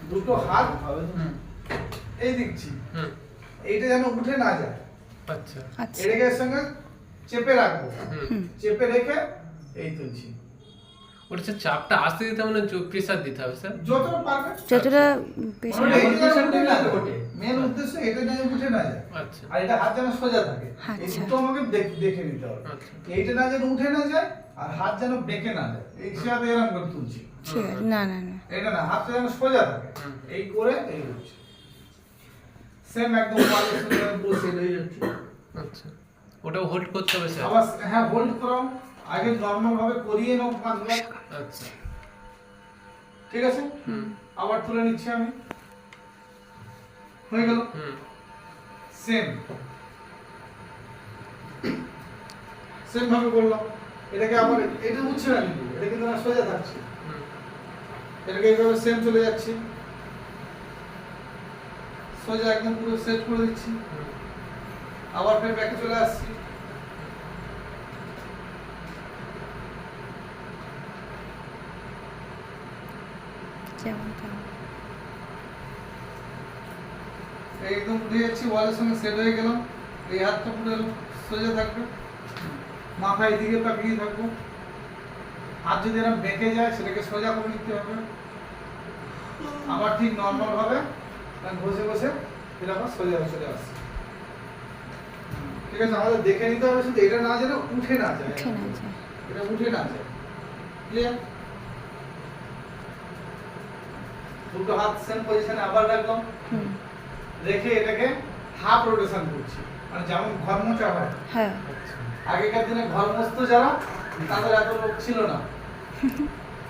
দুটো হাত এই দিচ্ছি, এইটা যেন উঠে না যায়। আচ্ছা এটাকে এর সঙ্গে চেপে রাখবো, চেপে রেখে এই তুলছি। ওটা চাপটা আসতে দিতে মানে প্রেসার দিতে হবে স্যার? যতটা পারবে, যতটা প্রেশার মেন উদ্দেশ্য এটা যেন উঠে না যায়। আচ্ছা আর এটা হাত যেন সোজা থাকে, এই আচ্ছা। দুটো আমাকে দেখে নিতে হবে। আচ্ছা। এইটা না যেন উঠে না যায় আর হাত যেন বেঁকে না যায়। এই হিসাবে এরকম করে তুলছি। ঠিক আছে, না না না এটা না, হাতটা যেন সোজা থাকে, এই করে এই হচ্ছে সেম একদম পালের সঙ্গে বসে এই হচ্ছে। আচ্ছা ওটা হোল্ড করতে হবে স্যার? আবার হ্যাঁ হোল্ড করো, আগে নরমাল ভাবে করিয়ে নাও 5 বার। আচ্ছা ঠিক আছে, আবার তুলে নিচ্ছি আমি, হয়ে গেল সেম সেম ভাবে করলাম। এটাকে আবার এটা উঠছে না, কিন্তু এটা কিন্তু না সোজা থাকছে। এটাকে এইভাবে সেম চলে যাচ্ছি, সোজা একদম পুরো সেট করে দিচ্ছি। আবার ফের ব্যাকে চলে আসছি, যেমন তেমন। একদম উঠে যাচ্ছি, ওয়ালের সঙ্গে সেট হয়ে গেলাম। এই হাতটা পুরো সোজা থাকবে, মাথা এদিকে তাকিয়ে থাকবো। হাত যদি এরকম বেঁকে যায় সেটাকে সোজা করে নিতে হবে। আবার ঠিক নর্মাল ভাবে বসে বসে এরকম সোজা চলে আসছে। ঠিক আছে, আমাদের দেখে নিতে হবে শুধু এটা না যেন উঠে না যায়, উঠে না যায়। এটা উঠে না যায়। ক্লিয়ার? দুটো হাত সেম পজিশনে আবার রাখলাম, রেখে এটাকে হাফ রোটেশন করছি, মানে যেমন ঘর মোছা হয়। হ্যাঁ আগেকার দিনে ঘর মুছতো যারা, তাদের এত লোক ছিল না,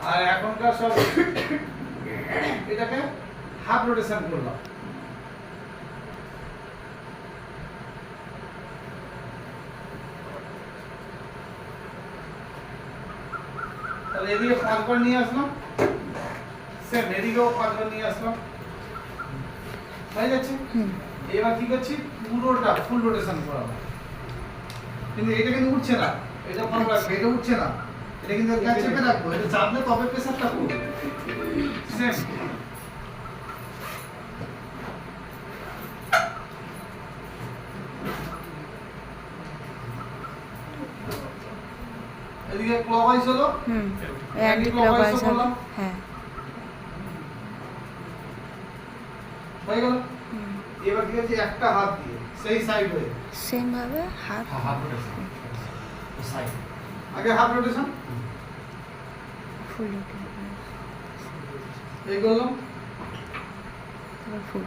আর এখনকার সব এটাকে হাফ রোটেশন করলাম। তাহলে এদিকে 5 বার নিয়ে আসলাম, সেম এদিকেও 5 বার নিয়ে আসলাম, হয়ে যাচ্ছে। এবার কি করছি, পুরোটা ফুল রোটেশন করাবো। কিন্তু এটা কিন্তু উঠছে না, এটা মনে রাখবে, এটা উঠছে না। এটা কিন্তু চেপে রাখবো, এটা চাপলে তবে প্রেসারটা পড়বে। সেম এদিকে ক্লকওয়াইজ হলো, অ্যান্টি ক্লকওয়াইজ হবে। হ্যাঁ হয়ে গেল। এবার কি হচ্ছে, একটা হাত দিয়ে সেই সাইড হয়ে সেম ভাবে হাত হাফ রোটেশন, সাইড আগে হাফ রোটেশন ফুল এই করলাম, ফুল।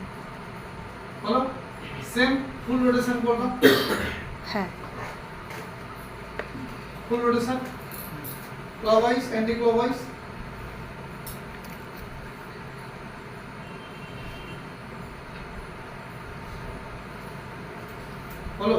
হলো সেম ফুল রোটেশন করলাম। হ্যাঁ ফুল রোটেশন ক্লকওয়াইজ অ্যান্টি ক্লকওয়াইজ। হলো